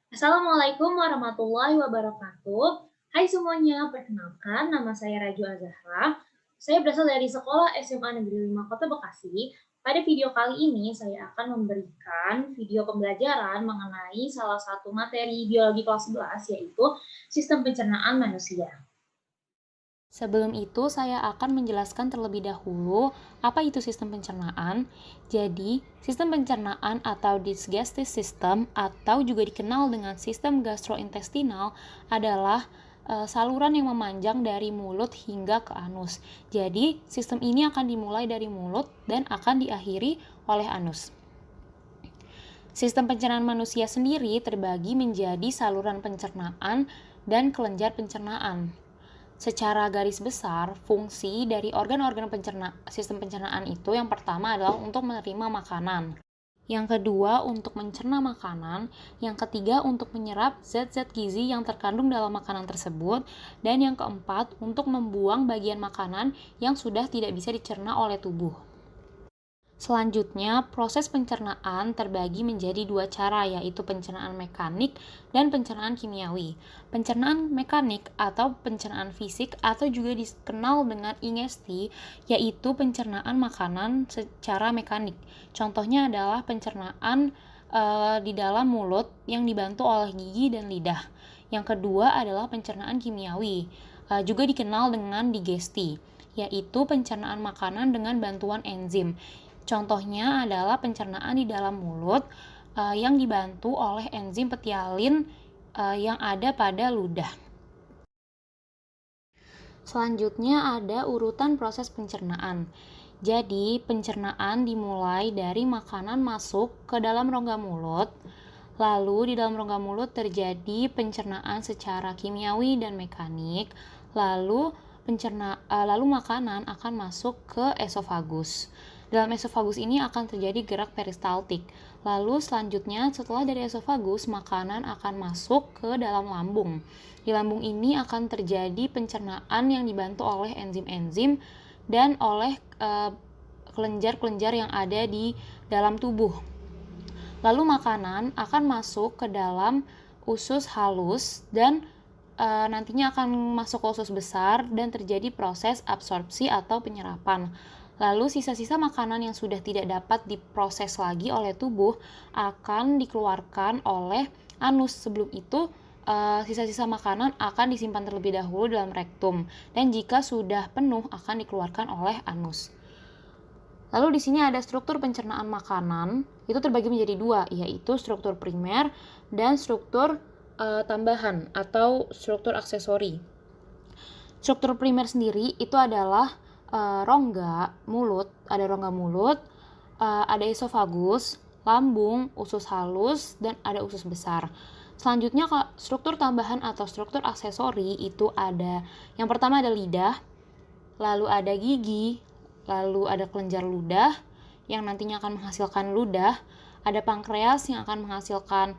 Assalamualaikum warahmatullahi wabarakatuh. Hai semuanya, perkenalkan nama saya Raju Azahra. Saya berasal dari Sekolah SMA Negeri 5 Kota Bekasi. Pada video kali ini saya akan memberikan video pembelajaran mengenai salah satu materi biologi kelas 11 yaitu sistem pencernaan manusia. Sebelum itu, saya akan menjelaskan terlebih dahulu apa itu sistem pencernaan. Jadi, sistem pencernaan atau digestive system atau juga dikenal dengan sistem gastrointestinal adalah saluran yang memanjang dari mulut hingga ke anus. Jadi, sistem ini akan dimulai dari mulut dan akan diakhiri oleh anus. Sistem pencernaan manusia sendiri terbagi menjadi saluran pencernaan dan kelenjar pencernaan. Secara garis besar, fungsi dari organ-organ sistem pencernaan itu yang pertama adalah untuk menerima makanan. Yang kedua untuk mencerna makanan, yang ketiga untuk menyerap zat-zat gizi yang terkandung dalam makanan tersebut, dan yang keempat untuk membuang bagian makanan yang sudah tidak bisa dicerna oleh tubuh. Selanjutnya, proses pencernaan terbagi menjadi dua cara, yaitu pencernaan mekanik dan pencernaan kimiawi. Pencernaan mekanik atau pencernaan fisik atau juga dikenal dengan ingesti, yaitu pencernaan makanan secara mekanik. Contohnya adalah pencernaan di dalam mulut yang dibantu oleh gigi dan lidah. Yang kedua adalah pencernaan kimiawi, juga dikenal dengan digesti, yaitu pencernaan makanan dengan bantuan enzim. Contohnya adalah pencernaan di dalam mulut yang dibantu oleh enzim petialin yang ada pada ludah. Selanjutnya ada urutan proses pencernaan. Jadi, pencernaan dimulai dari makanan masuk ke dalam rongga mulut. Lalu di dalam rongga mulut terjadi pencernaan secara kimiawi dan mekanik. Lalu makanan akan masuk ke esofagus. Dalam esofagus ini akan terjadi gerak peristaltik. Lalu selanjutnya setelah dari esofagus, makanan akan masuk ke dalam lambung. Di lambung ini akan terjadi pencernaan yang dibantu oleh enzim-enzim dan oleh kelenjar-kelenjar yang ada di dalam tubuh. Lalu makanan akan masuk ke dalam usus halus dan nantinya akan masuk ke usus besar dan terjadi proses absorpsi atau penyerapan. Lalu sisa-sisa makanan yang sudah tidak dapat diproses lagi oleh tubuh akan dikeluarkan oleh anus. Sebelum itu sisa-sisa makanan akan disimpan terlebih dahulu dalam rektum dan jika sudah penuh akan dikeluarkan oleh anus. Lalu di sini ada struktur pencernaan makanan, itu terbagi menjadi dua, yaitu struktur primer dan struktur tambahan atau struktur aksesori. Struktur primer sendiri itu adalah rongga mulut, ada esofagus, lambung, usus halus, dan ada usus besar. Selanjutnya struktur tambahan atau struktur aksesori itu ada, yang pertama ada lidah, lalu ada gigi, lalu ada kelenjar ludah yang nantinya akan menghasilkan ludah, ada pankreas yang akan menghasilkan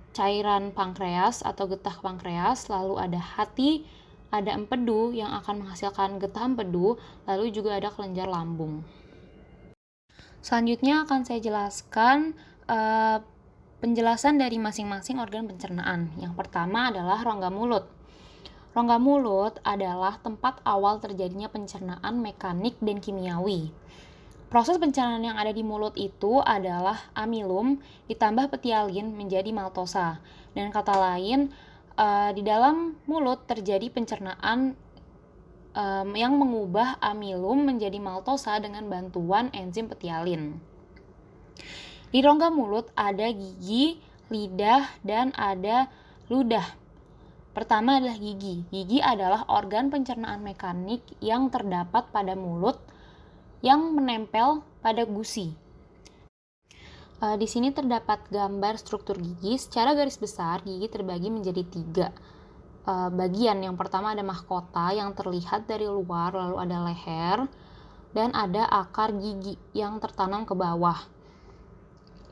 cairan pankreas atau getah pankreas, lalu ada hati, ada empedu yang akan menghasilkan getah empedu, lalu juga ada kelenjar lambung. Selanjutnya akan saya jelaskan penjelasan dari masing-masing organ pencernaan. Yang pertama adalah rongga mulut. Rongga mulut adalah tempat awal terjadinya pencernaan mekanik dan kimiawi. Proses pencernaan yang ada di mulut itu adalah amilum ditambah petialin menjadi maltosa. Dan kata lain, di dalam mulut terjadi pencernaan yang mengubah amilum menjadi maltosa dengan bantuan enzim petialin. Di rongga mulut ada gigi, lidah, dan ada ludah. Pertama adalah gigi. Gigi adalah organ pencernaan mekanik yang terdapat pada mulut yang menempel pada gusi. Di sini terdapat gambar struktur gigi. Secara garis besar, gigi terbagi menjadi 3 bagian. Yang pertama ada mahkota yang terlihat dari luar, lalu ada leher, dan ada akar gigi yang tertanam ke bawah.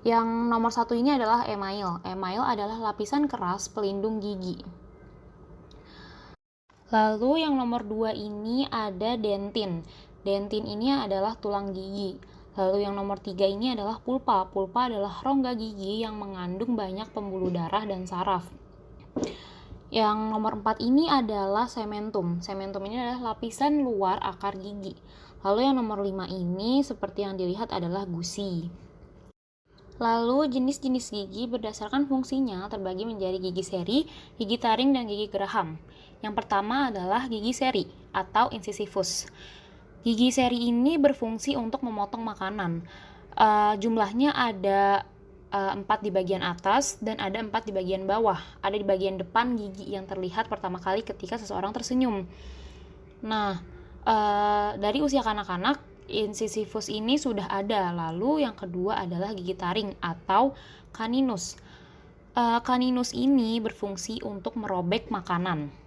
Yang nomor 1 ini adalah email. Email adalah lapisan keras pelindung gigi. Lalu yang nomor 2 ini ada dentin. Dentin ini adalah tulang gigi. Lalu yang nomor 3 ini adalah pulpa. Pulpa adalah rongga gigi yang mengandung banyak pembuluh darah dan saraf. Yang nomor 4 ini adalah sementum. Sementum ini adalah lapisan luar akar gigi. Lalu yang nomor 5 ini seperti yang dilihat adalah gusi. Lalu jenis-jenis gigi berdasarkan fungsinya terbagi menjadi gigi seri, gigi taring, dan gigi geraham. Yang pertama adalah gigi seri atau incisivus. Gigi seri ini berfungsi untuk memotong makanan. Jumlahnya ada 4 di bagian atas dan ada 4 di bagian bawah. Ada di bagian depan gigi yang terlihat pertama kali ketika seseorang tersenyum. Nah, dari usia kanak-kanak, incisivus ini sudah ada. Lalu yang kedua adalah gigi taring atau caninus. Caninus ini berfungsi untuk merobek makanan.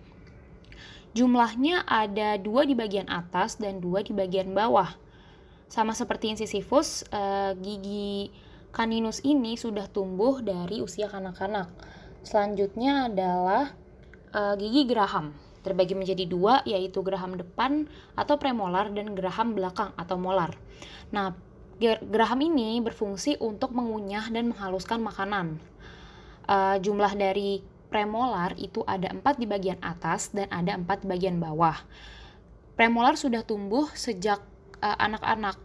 Jumlahnya ada 2 di bagian atas dan 2 di bagian bawah. Sama seperti incisivus, gigi caninus ini sudah tumbuh dari usia kanak-kanak. Selanjutnya adalah gigi geraham. Terbagi menjadi 2, yaitu geraham depan atau premolar dan geraham belakang atau molar. Nah, geraham ini berfungsi untuk mengunyah dan menghaluskan makanan. Jumlah dari premolar itu ada 4 di bagian atas dan ada 4 di bagian bawah. Premolar sudah tumbuh sejak anak-anak,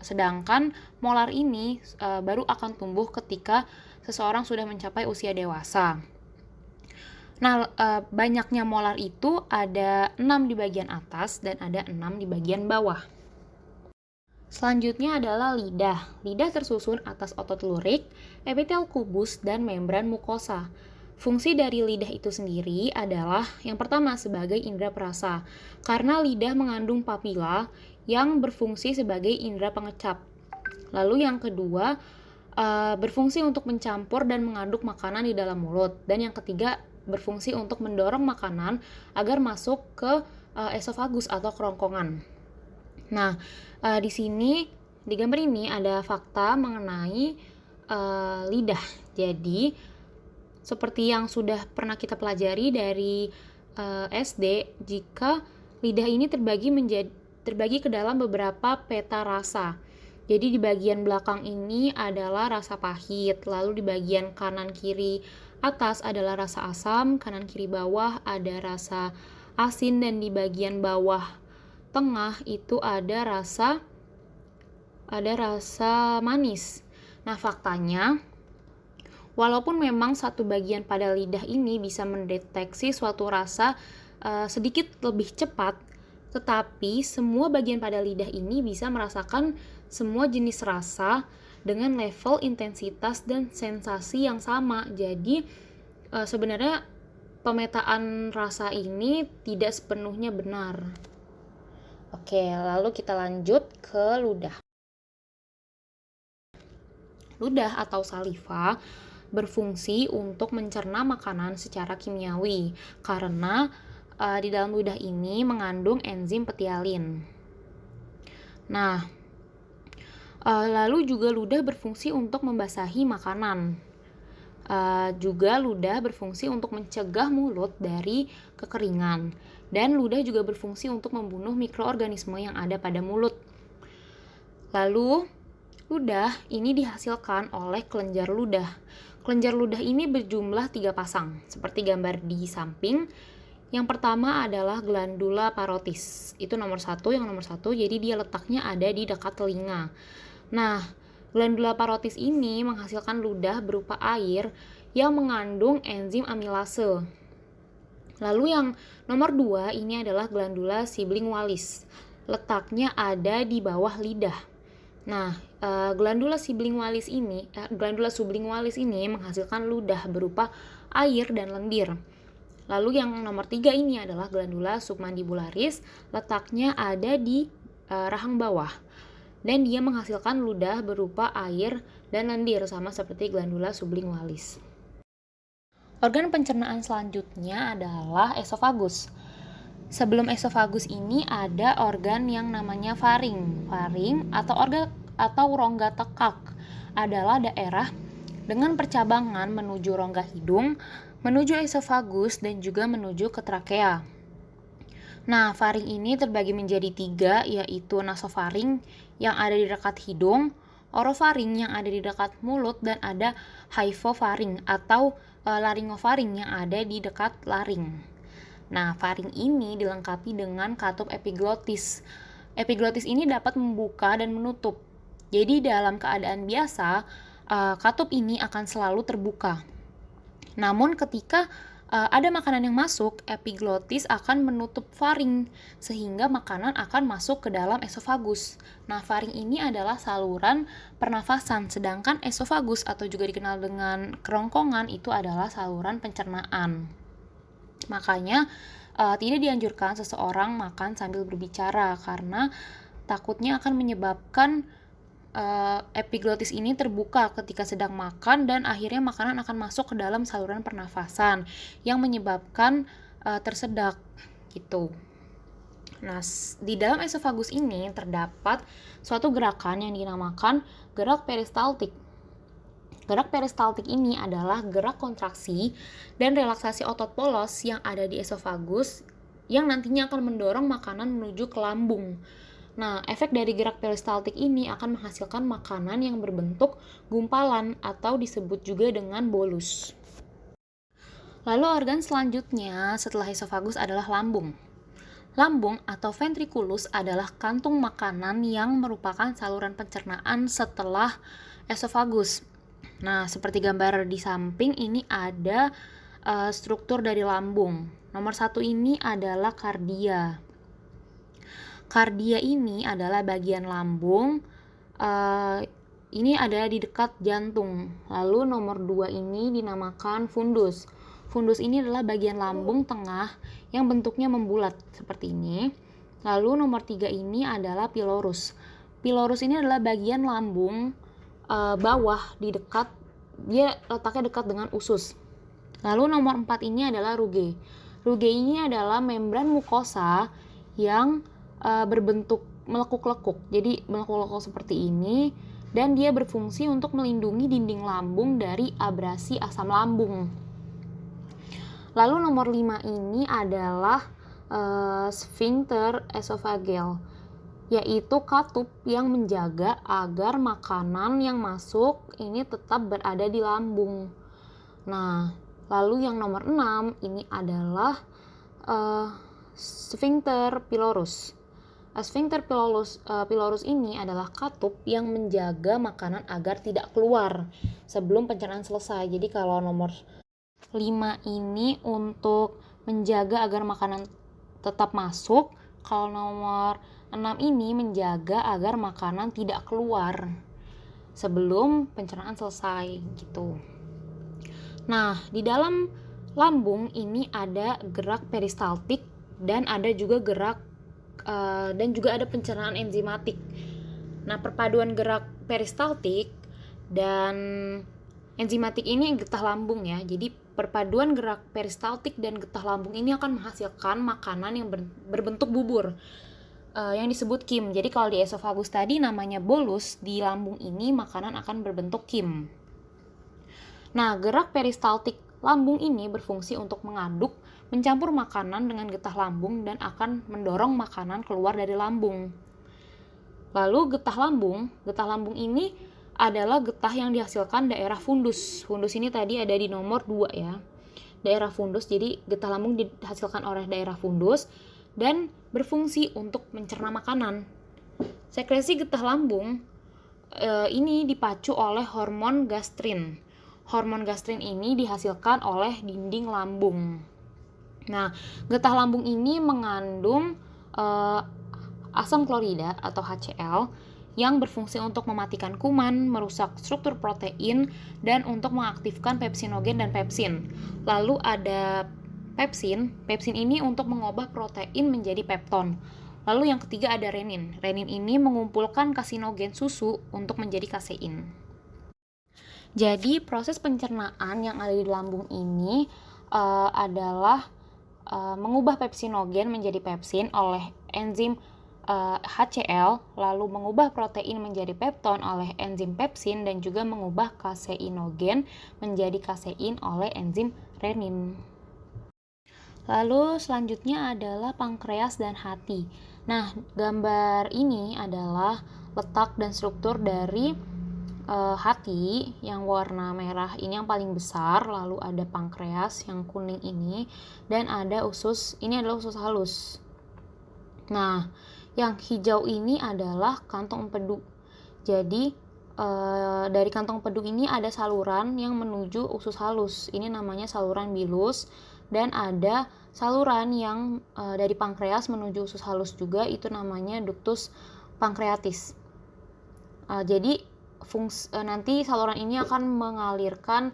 sedangkan molar ini baru akan tumbuh ketika seseorang sudah mencapai usia dewasa. Nah, banyaknya molar itu ada 6 di bagian atas dan ada 6 di bagian bawah. Selanjutnya adalah lidah. Lidah tersusun atas otot lurik, epitel kubus, dan membran mukosa. Fungsi dari lidah itu sendiri adalah yang pertama sebagai indera perasa, karena lidah mengandung papila yang berfungsi sebagai indera pengecap. Lalu yang kedua, berfungsi untuk mencampur dan mengaduk makanan di dalam mulut. Dan yang ketiga, berfungsi untuk mendorong makanan agar masuk ke esofagus atau kerongkongan. Nah, di sini di gambar ini ada fakta mengenai lidah. Jadi seperti yang sudah pernah kita pelajari dari SD, jika lidah ini terbagi ke dalam beberapa peta rasa. Jadi di bagian belakang ini adalah rasa pahit, lalu di bagian kanan kiri atas adalah rasa asam, kanan kiri bawah ada rasa asin, dan di bagian bawah tengah itu ada rasa manis. Nah, faktanya walaupun memang satu bagian pada lidah ini bisa mendeteksi suatu rasa sedikit lebih cepat, tetapi semua bagian pada lidah ini bisa merasakan semua jenis rasa dengan level intensitas dan sensasi yang sama. Jadi sebenarnya pemetaan rasa ini tidak sepenuhnya benar. Oke, lalu kita lanjut ke ludah. Ludah atau saliva berfungsi untuk mencerna makanan secara kimiawi karena di dalam ludah ini mengandung enzim petialin. Nah, lalu juga ludah berfungsi untuk membasahi makanan. Juga ludah berfungsi untuk mencegah mulut dari kekeringan, dan ludah juga berfungsi untuk membunuh mikroorganisme yang ada pada mulut. Lalu ludah ini dihasilkan oleh kelenjar ludah. Kelenjar ludah ini berjumlah 3 pasang, seperti gambar di samping. Yang pertama adalah glandula parotis. Itu nomor 1, jadi dia letaknya ada di dekat telinga. Nah, glandula parotis ini menghasilkan ludah berupa air yang mengandung enzim amilase. Lalu yang nomor 2 ini adalah glandula sublingualis. Letaknya ada di bawah lidah. Nah, glandula sublingualis ini menghasilkan ludah berupa air dan lendir. Lalu yang nomor 3 ini adalah glandula submandibularis, letaknya ada di rahang bawah, dan dia menghasilkan ludah berupa air dan lendir sama seperti glandula sublingualis. Organ pencernaan selanjutnya adalah esofagus. Sebelum esofagus ini ada organ yang namanya faring. Faring atau rongga tekak adalah daerah dengan percabangan menuju rongga hidung, menuju esofagus, dan juga menuju ke trakea. Nah, faring ini terbagi menjadi 3, yaitu nasofaring yang ada di dekat hidung, orofaring yang ada di dekat mulut, dan ada hypofaring atau laringofaring yang ada di dekat laring. Nah, faring ini dilengkapi dengan katup epiglotis. Epiglotis ini dapat membuka dan menutup. Jadi dalam keadaan biasa, katup ini akan selalu terbuka. Namun ketika ada makanan yang masuk, epiglotis akan menutup faring sehingga makanan akan masuk ke dalam esofagus. Nah, faring ini adalah saluran pernafasan, sedangkan esofagus atau juga dikenal dengan kerongkongan itu adalah saluran pencernaan. Makanya tidak dianjurkan seseorang makan sambil berbicara karena takutnya akan menyebabkan epiglotis ini terbuka ketika sedang makan dan akhirnya makanan akan masuk ke dalam saluran pernafasan yang menyebabkan tersedak gitu. Nah, di dalam esofagus ini terdapat suatu gerakan yang dinamakan gerak peristaltik. Gerak peristaltik ini adalah gerak kontraksi dan relaksasi otot polos yang ada di esofagus yang nantinya akan mendorong makanan menuju ke lambung. Nah, efek dari gerak peristaltik ini akan menghasilkan makanan yang berbentuk gumpalan atau disebut juga dengan bolus. Lalu organ selanjutnya setelah esofagus adalah lambung. Lambung atau ventriculus adalah kantung makanan yang merupakan saluran pencernaan setelah esofagus. Nah, seperti gambar di samping ini ada struktur dari lambung. Nomor 1 ini adalah kardia. Kardia ini adalah bagian lambung, ini ada di dekat jantung. Lalu nomor 2 ini dinamakan fundus. Fundus ini adalah bagian lambung tengah yang bentuknya membulat seperti ini. Lalu nomor 3 ini adalah pilorus. Pilorus ini adalah bagian lambung bawah dia letaknya dekat dengan usus. Lalu nomor 4 ini adalah rugae. Rugae ini adalah membran mukosa yang berbentuk melekuk-lekuk. Jadi melekuk-lekuk seperti ini dan dia berfungsi untuk melindungi dinding lambung dari abrasi asam lambung. Lalu nomor 5 ini adalah sphincter esophageal, yaitu katup yang menjaga agar makanan yang masuk ini tetap berada di lambung. Nah, lalu yang nomor 6 ini adalah sphincter pylorus. Sphincter pylorus ini adalah katup yang menjaga makanan agar tidak keluar sebelum pencernaan selesai. Jadi kalau nomor 5 ini untuk menjaga agar makanan tetap masuk, kalau nomor 6 ini menjaga agar makanan tidak keluar sebelum pencernaan selesai gitu. Nah, di dalam lambung ini ada gerak peristaltik dan ada juga ada pencernaan enzimatik. Nah, perpaduan gerak peristaltik dan enzimatik ini getah lambung ya. Jadi perpaduan gerak peristaltik dan getah lambung ini akan menghasilkan makanan yang berbentuk bubur yang disebut kim. Jadi kalau di esofagus tadi namanya bolus, di lambung ini makanan akan berbentuk kim. Nah, gerak peristaltik lambung ini berfungsi untuk mengaduk, mencampur makanan dengan getah lambung dan akan mendorong makanan keluar dari lambung. Lalu getah lambung ini adalah getah yang dihasilkan daerah fundus. Fundus ini tadi ada di nomor 2 ya. Daerah fundus, jadi getah lambung dihasilkan oleh daerah fundus dan berfungsi untuk mencerna makanan. Sekresi getah lambung ini dipacu oleh hormon gastrin. Hormon gastrin ini dihasilkan oleh dinding lambung. Nah, getah lambung ini mengandung asam klorida atau HCl yang berfungsi untuk mematikan kuman, merusak struktur protein, dan untuk mengaktifkan pepsinogen dan pepsin. Lalu ada pepsin. Pepsin ini untuk mengubah protein menjadi pepton. Lalu yang ketiga ada renin. Renin ini mengumpulkan kasinogen susu untuk menjadi kasein. Jadi proses pencernaan yang ada di lambung ini adalah mengubah pepsinogen menjadi pepsin oleh enzim HCl, lalu mengubah protein menjadi pepton oleh enzim pepsin, dan juga mengubah kaseinogen menjadi kasein oleh enzim renin. Lalu selanjutnya adalah pankreas dan hati. Nah, gambar ini adalah letak dan struktur dari hati yang warna merah ini yang paling besar, lalu ada pankreas yang kuning ini, dan ada usus, ini adalah usus halus. Nah, yang hijau ini adalah kantong empedu. Jadi dari kantong empedu ini ada saluran yang menuju usus halus. Ini namanya saluran bilus, dan ada saluran yang dari pankreas menuju usus halus juga, itu namanya ductus pankreatis. Jadi nanti saluran ini akan mengalirkan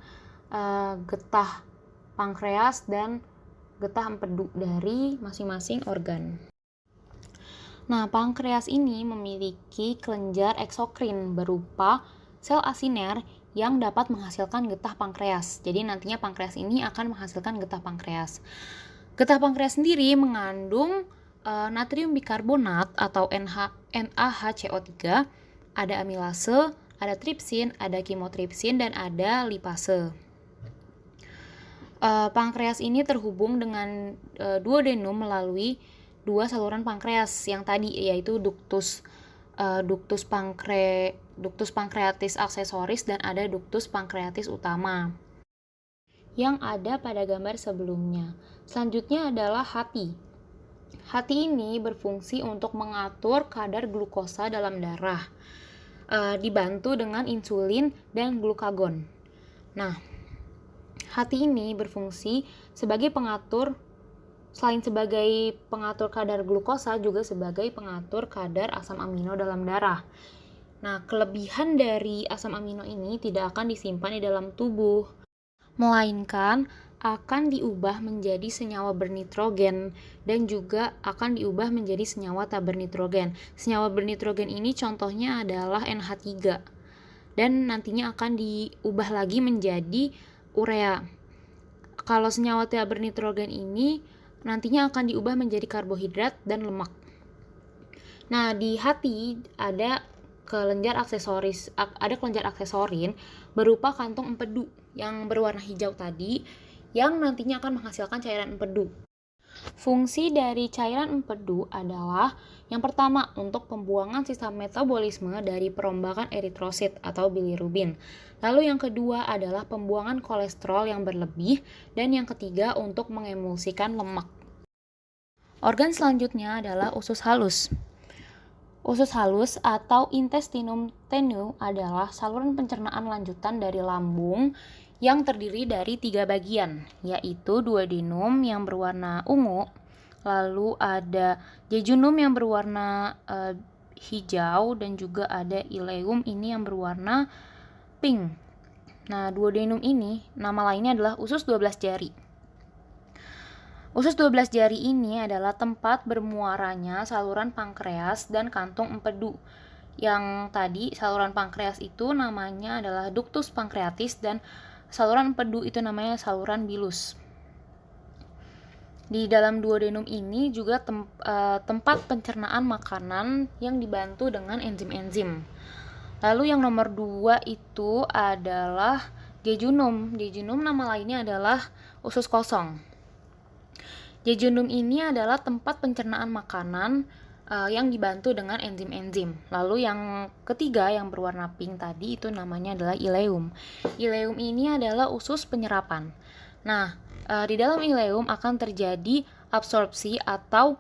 getah pankreas dan getah empedu dari masing-masing organ. Nah, pankreas ini memiliki kelenjar eksokrin berupa sel asiner yang dapat menghasilkan getah pankreas. Jadi nantinya pankreas ini akan menghasilkan getah pankreas. Getah pankreas sendiri mengandung natrium bikarbonat atau NaHCO3, ada amilase, ada tripsin, ada kimotripsin, dan ada lipase. Pankreas ini terhubung dengan duodenum melalui dua saluran pankreas yang tadi, yaitu ductus pankreatis aksesoris dan ada ductus pankreatis utama yang ada pada gambar sebelumnya. Selanjutnya adalah hati. Hati ini berfungsi untuk mengatur kadar glukosa dalam darah, dibantu dengan insulin dan glukagon. Nah, hati ini berfungsi sebagai pengatur, selain sebagai pengatur kadar glukosa, juga sebagai pengatur kadar asam amino dalam darah. Nah, kelebihan dari asam amino ini tidak akan disimpan di dalam tubuh, melainkan akan diubah menjadi senyawa bernitrogen dan juga akan diubah menjadi senyawa tak bernitrogen. Senyawa bernitrogen ini contohnya adalah NH3 dan nantinya akan diubah lagi menjadi urea. Kalau senyawa tak bernitrogen ini nantinya akan diubah menjadi karbohidrat dan lemak. Nah, di hati ada kelenjar aksesorin berupa kantong empedu yang berwarna hijau tadi, yang nantinya akan menghasilkan cairan empedu. Fungsi dari cairan empedu adalah yang pertama untuk pembuangan sisa metabolisme dari perombakan eritrosit atau bilirubin. Lalu yang kedua adalah pembuangan kolesterol yang berlebih, dan yang ketiga untuk mengemulsikan lemak. Organ selanjutnya adalah usus halus. Usus halus atau intestinum tenue adalah saluran pencernaan lanjutan dari lambung yang terdiri dari 3 bagian, yaitu duodenum yang berwarna ungu, lalu ada jejunum yang berwarna hijau, dan juga ada ileum ini yang berwarna pink. Nah, duodenum ini nama lainnya adalah usus 12 jari. Usus 12 jari ini adalah tempat bermuaranya saluran pankreas dan kantung empedu. Yang tadi saluran pankreas itu namanya adalah ductus pankreatis dan saluran empedu itu namanya saluran bilus. Di dalam duodenum ini juga tempat pencernaan makanan yang dibantu dengan enzim-enzim. Lalu yang nomor 2 itu adalah jejunum. Jejunum nama lainnya adalah usus kosong. Jejunum ini adalah tempat pencernaan makanan yang dibantu dengan enzim-enzim. Lalu yang ketiga yang berwarna pink tadi itu namanya adalah ileum. Ileum ini adalah usus penyerapan. Nah, di dalam ileum akan terjadi absorpsi atau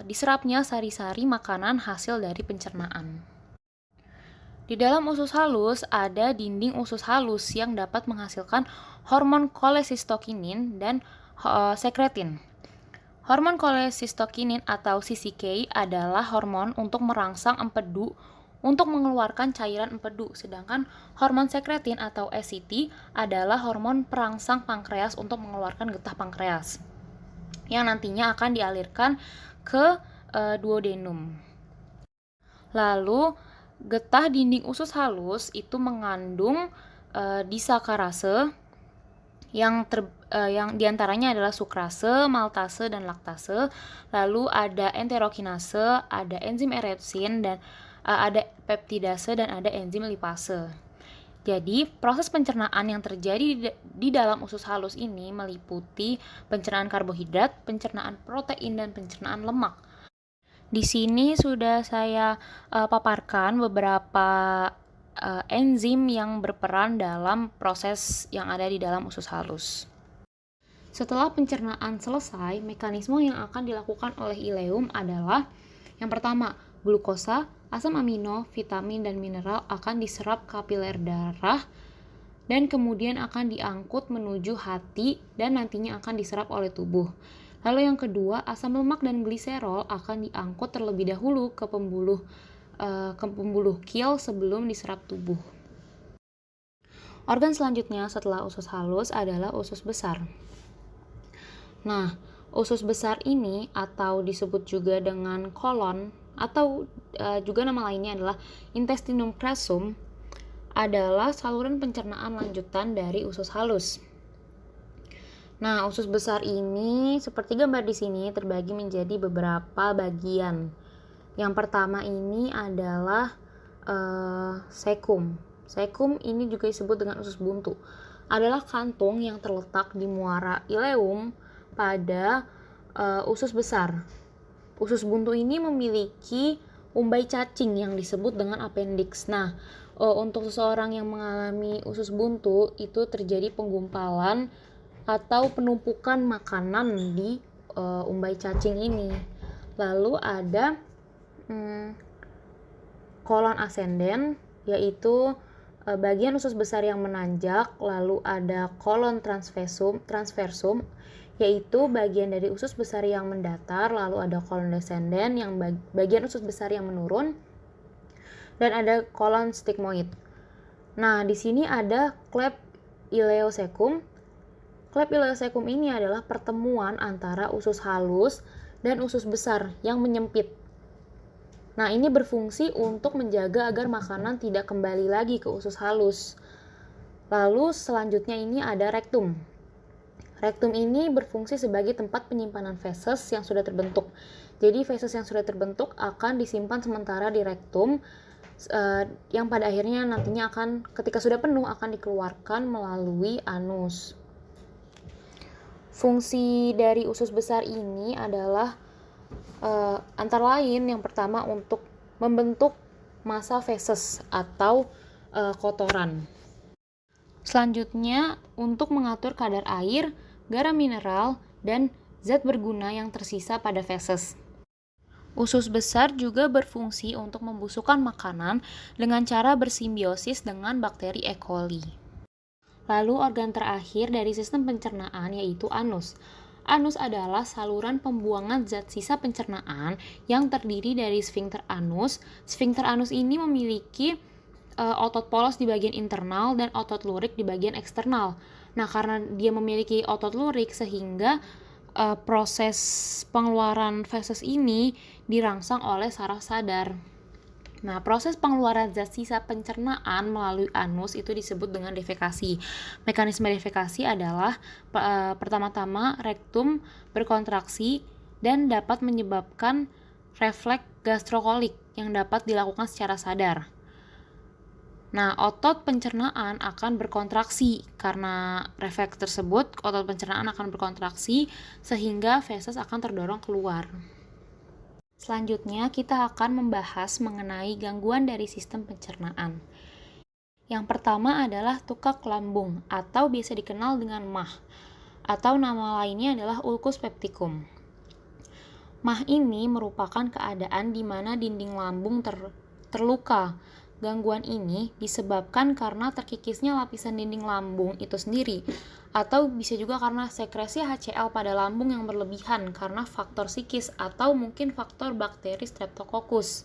diserapnya sari-sari makanan hasil dari pencernaan. Di dalam usus halus ada dinding usus halus yang dapat menghasilkan hormon kolesistokinin dan sekretin. Hormon kolesistokinin atau CCK adalah hormon untuk merangsang empedu untuk mengeluarkan cairan empedu, sedangkan hormon sekretin atau SCT adalah hormon perangsang pankreas untuk mengeluarkan getah pankreas yang nantinya akan dialirkan ke duodenum. Lalu getah dinding usus halus itu mengandung disakarase yang diantaranya adalah sukrase, maltase, dan laktase. Lalu ada enterokinase, ada enzim erepsin, dan ada peptidase, dan ada enzim lipase. Jadi, proses pencernaan yang terjadi di dalam usus halus ini meliputi pencernaan karbohidrat, pencernaan protein, dan pencernaan lemak. Di sini sudah saya paparkan beberapa enzim yang berperan dalam proses yang ada di dalam usus halus. Setelah pencernaan selesai, mekanisme yang akan dilakukan oleh ileum adalah yang pertama, glukosa, asam amino, vitamin, dan mineral akan diserap kapiler darah dan kemudian akan diangkut menuju hati dan nantinya akan diserap oleh tubuh. Lalu yang kedua, asam lemak dan gliserol akan diangkut terlebih dahulu ke pembuluh kil sebelum diserap tubuh. Organ selanjutnya setelah usus halus adalah usus besar. Nah, usus besar ini atau disebut juga dengan kolon atau juga nama lainnya adalah intestinum crassum adalah saluran pencernaan lanjutan dari usus halus. Nah, usus besar ini seperti gambar di sini terbagi menjadi beberapa bagian. Yang pertama ini adalah sekum. Sekum ini juga disebut dengan usus buntu. Adalah kantung yang terletak di muara ileum pada usus besar. Usus buntu ini memiliki umbai cacing yang disebut dengan appendix. Nah, untuk seseorang yang mengalami usus buntu itu terjadi penggumpalan atau penumpukan makanan di umbai cacing ini. Lalu ada kolon ascendens, yaitu bagian usus besar yang menanjak. Lalu ada kolon transversum, yaitu bagian dari usus besar yang mendatar. Lalu ada kolon descendens yang bagian usus besar yang menurun, dan ada kolon stigmoid. Nah, di sini ada klep ileosekum. Klep ileosekum ini adalah pertemuan antara usus halus dan usus besar yang menyempit. Nah, ini berfungsi untuk menjaga agar makanan tidak kembali lagi ke usus halus. Lalu selanjutnya ini ada rektum. Rektum ini berfungsi sebagai tempat penyimpanan feses yang sudah terbentuk. Jadi feses yang sudah terbentuk akan disimpan sementara di rektum, yang pada akhirnya nantinya akan ketika sudah penuh akan dikeluarkan melalui anus. Fungsi dari usus besar ini adalah antara lain yang pertama untuk membentuk massa feses atau kotoran. Selanjutnya untuk mengatur kadar air, garam mineral, dan zat berguna yang tersisa pada feses. Usus besar juga berfungsi untuk membusukkan makanan dengan cara bersimbiosis dengan bakteri E. coli. Lalu organ terakhir dari sistem pencernaan yaitu anus. Anus adalah saluran pembuangan zat sisa pencernaan yang terdiri dari sfinkter anus. Sfinkter anus ini memiliki otot polos di bagian internal dan otot lurik di bagian eksternal. Nah, karena dia memiliki otot lurik sehingga proses pengeluaran feses ini dirangsang oleh saraf sadar. Nah, proses pengeluaran zat sisa pencernaan melalui anus itu disebut dengan defekasi. Mekanisme defekasi adalah pertama-tama rektum berkontraksi dan dapat menyebabkan refleks gastrokolik yang dapat dilakukan secara sadar. Nah, otot pencernaan akan berkontraksi. Karena refleks tersebut, otot pencernaan akan berkontraksi sehingga feses akan terdorong keluar. Selanjutnya, kita akan membahas mengenai gangguan dari sistem pencernaan. Yang pertama adalah tukak lambung atau biasa dikenal dengan MAH, atau nama lainnya adalah ulcus pepticum. MAH ini merupakan keadaan di mana dinding lambung terluka. Gangguan ini disebabkan karena terkikisnya lapisan dinding lambung itu sendiri, atau bisa juga karena sekresi HCl pada lambung yang berlebihan karena faktor psikis atau mungkin faktor bakteri Streptococcus.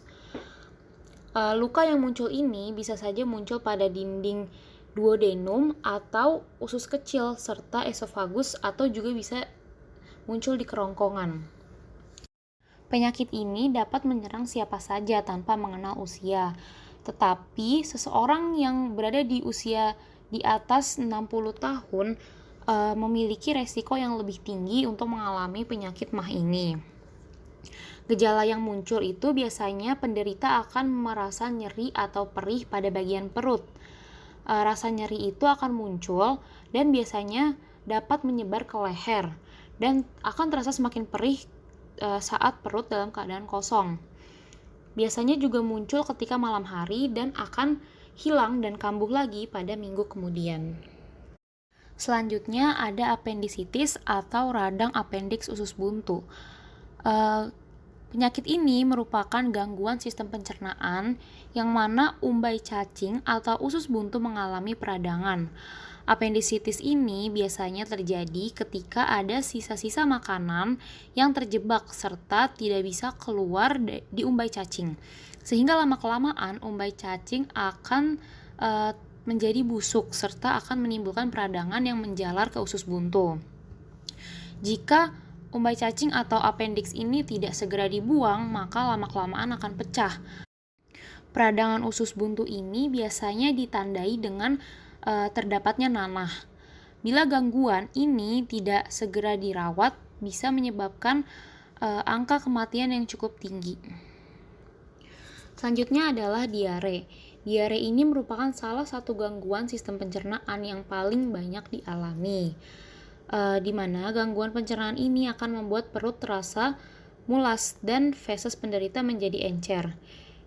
Luka yang muncul ini bisa saja muncul pada dinding duodenum atau usus kecil serta esofagus, atau juga bisa muncul di kerongkongan. Penyakit ini dapat menyerang siapa saja tanpa mengenal usia. Tetapi seseorang yang berada di usia di atas 60 tahun memiliki resiko yang lebih tinggi untuk mengalami penyakit MAH ini. Gejala yang muncul itu biasanya penderita akan merasa nyeri atau perih pada bagian perut. rasa nyeri itu akan muncul dan biasanya dapat menyebar ke leher dan akan terasa semakin perih saat perut dalam keadaan kosong. Biasanya juga muncul ketika malam hari dan akan hilang dan kambuh lagi pada minggu kemudian. Selanjutnya ada apendisitis atau radang appendix usus buntu. Penyakit ini merupakan gangguan sistem pencernaan yang mana umbai cacing atau usus buntu mengalami peradangan. Apendisitis ini biasanya terjadi ketika ada sisa-sisa makanan yang terjebak serta tidak bisa keluar di umbai cacing. Sehingga lama-kelamaan umbai cacing akan menjadi busuk serta akan menimbulkan peradangan yang menjalar ke usus buntu. Jika umbai cacing atau appendix ini tidak segera dibuang, maka lama-kelamaan akan pecah. Peradangan usus buntu ini biasanya ditandai dengan terdapatnya nanah. Bila gangguan ini tidak segera dirawat, bisa menyebabkan angka kematian yang cukup tinggi. Selanjutnya adalah diare. Diare ini merupakan salah satu gangguan sistem pencernaan yang paling banyak dialami. Di mana gangguan pencernaan ini akan membuat perut terasa mulas dan feses penderita menjadi encer.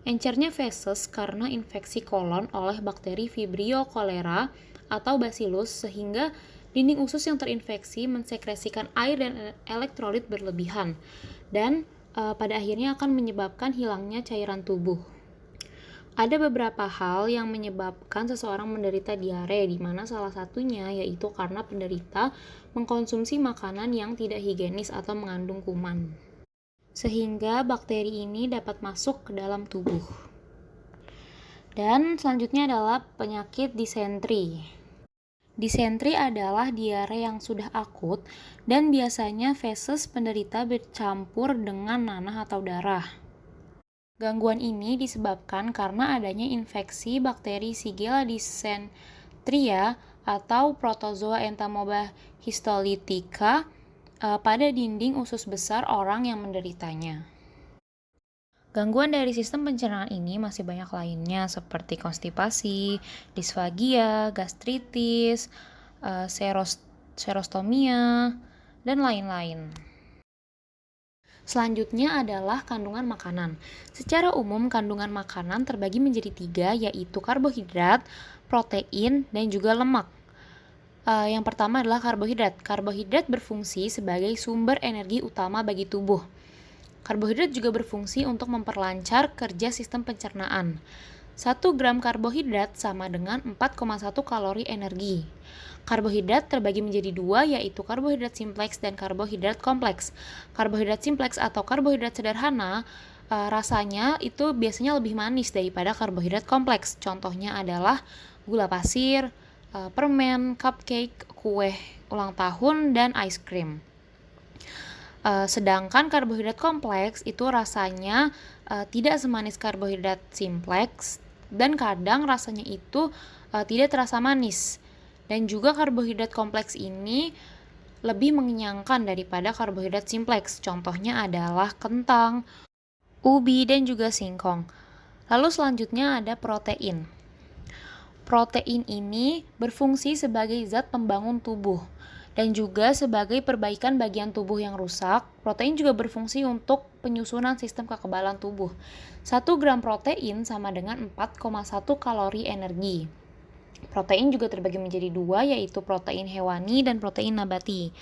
Encernya feses karena infeksi kolon oleh bakteri Vibrio cholera atau bacillus sehingga dinding usus yang terinfeksi mensekresikan air dan elektrolit berlebihan dan pada akhirnya akan menyebabkan hilangnya cairan tubuh. Ada beberapa hal yang menyebabkan seseorang menderita diare, di mana salah satunya yaitu karena penderita mengkonsumsi makanan yang tidak higienis atau mengandung kuman, sehingga bakteri ini dapat masuk ke dalam tubuh. Dan selanjutnya adalah penyakit disentri. Disentri adalah diare yang sudah akut dan biasanya feses penderita bercampur dengan nanah atau darah. Gangguan ini disebabkan karena adanya infeksi bakteri Shigella dysenteria atau Protozoa entamoeba histolytica pada dinding usus besar orang yang menderitanya. Gangguan dari sistem pencernaan ini masih banyak lainnya seperti konstipasi, disfagia, gastritis, serostomia, dan lain-lain. Selanjutnya adalah kandungan makanan. Secara umum, kandungan makanan terbagi menjadi 3, yaitu karbohidrat, protein, dan juga lemak. Yang pertama adalah karbohidrat. Karbohidrat berfungsi sebagai sumber energi utama bagi tubuh. Karbohidrat juga berfungsi untuk memperlancar kerja sistem pencernaan. 1 gram karbohidrat sama dengan 4,1 kalori energi. Karbohidrat terbagi menjadi 2, yaitu karbohidrat simpleks dan karbohidrat kompleks. Karbohidrat simpleks atau karbohidrat sederhana rasanya itu biasanya lebih manis daripada karbohidrat kompleks. Contohnya adalah gula pasir, permen, cupcake, kue ulang tahun, dan ice cream. Sedangkan karbohidrat kompleks itu rasanya tidak semanis karbohidrat simpleks dan kadang rasanya itu tidak terasa manis. Dan juga karbohidrat kompleks ini lebih mengenyangkan daripada karbohidrat simpleks. Contohnya adalah kentang, ubi, dan juga singkong. Lalu selanjutnya ada protein. Protein ini berfungsi sebagai zat pembangun tubuh dan juga sebagai perbaikan bagian tubuh yang rusak. Protein juga berfungsi untuk penyusunan sistem kekebalan tubuh. 1 gram protein sama dengan 4,1 kalori energi. Protein juga terbagi menjadi 2, yaitu protein hewani dan protein nabati.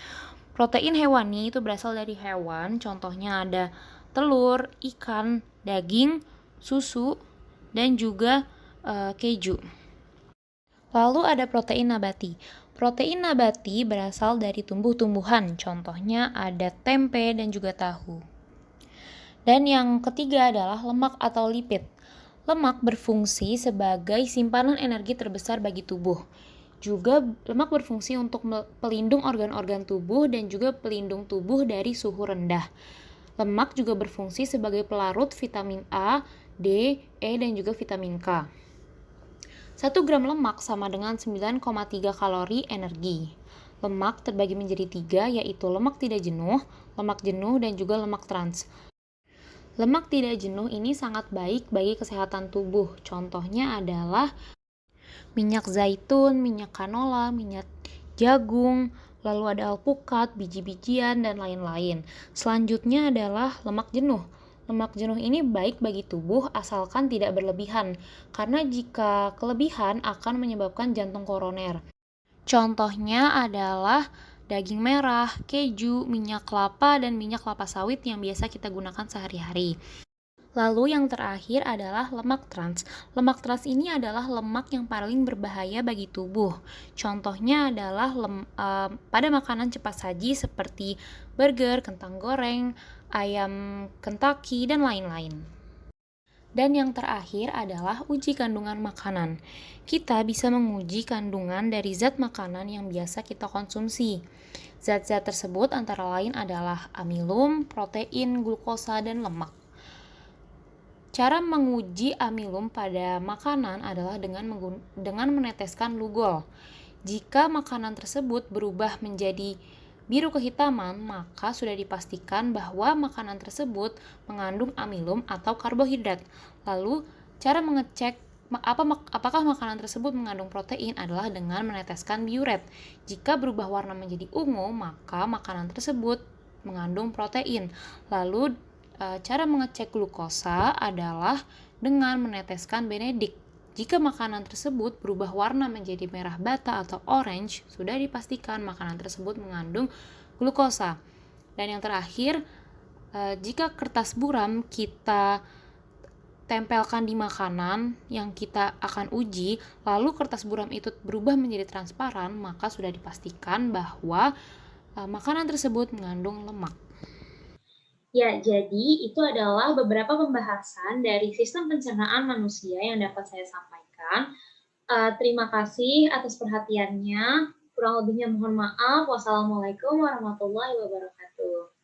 Protein hewani itu berasal dari hewan, contohnya ada telur, ikan, daging, susu, dan juga keju. Lalu ada protein nabati. Protein nabati berasal dari tumbuh-tumbuhan, contohnya ada tempe dan juga tahu. Dan yang ketiga adalah lemak atau lipid. Lemak berfungsi sebagai simpanan energi terbesar bagi tubuh. Juga lemak berfungsi untuk pelindung organ-organ tubuh dan juga pelindung tubuh dari suhu rendah. Lemak juga berfungsi sebagai pelarut vitamin A, D, E, dan juga vitamin K. 1 gram lemak sama dengan 9,3 kalori energi. Lemak terbagi menjadi 3, yaitu lemak tidak jenuh, lemak jenuh, dan juga lemak trans. Lemak tidak jenuh ini sangat baik bagi kesehatan tubuh. Contohnya adalah minyak zaitun, minyak canola, minyak jagung, lalu ada alpukat, biji-bijian, dan lain-lain. Selanjutnya adalah lemak jenuh. Lemak jenuh ini baik bagi tubuh asalkan tidak berlebihan, karena jika kelebihan akan menyebabkan jantung koroner. Contohnya adalah daging merah, keju, minyak kelapa, dan minyak kelapa sawit yang biasa kita gunakan sehari-hari. Lalu yang terakhir adalah lemak trans. Lemak trans ini adalah lemak yang paling berbahaya bagi tubuh. Contohnya adalah pada makanan cepat saji seperti burger, kentang goreng, ayam Kentucky, dan lain-lain. Dan yang terakhir adalah uji kandungan makanan. Kita bisa menguji kandungan dari zat makanan yang biasa kita konsumsi. Zat-zat tersebut antara lain adalah amilum, protein, glukosa, dan lemak. Cara menguji amilum pada makanan adalah dengan meneteskan lugol. Jika makanan tersebut berubah menjadi biru kehitaman, maka sudah dipastikan bahwa makanan tersebut mengandung amilum atau karbohidrat. Lalu, cara mengecek apakah makanan tersebut mengandung protein adalah dengan meneteskan biuret. Jika berubah warna menjadi ungu, maka makanan tersebut mengandung protein. Lalu, cara mengecek glukosa adalah dengan meneteskan benedik. Jika makanan tersebut berubah warna menjadi merah bata atau orange, sudah dipastikan makanan tersebut mengandung glukosa. Dan yang terakhir, jika kertas buram kita tempelkan di makanan yang kita akan uji, lalu kertas buram itu berubah menjadi transparan, maka sudah dipastikan bahwa makanan tersebut mengandung lemak. Ya, jadi itu adalah beberapa pembahasan dari sistem pencernaan manusia yang dapat saya sampaikan. Terima kasih atas perhatiannya. Kurang lebihnya mohon maaf. Wassalamualaikum warahmatullahi wabarakatuh.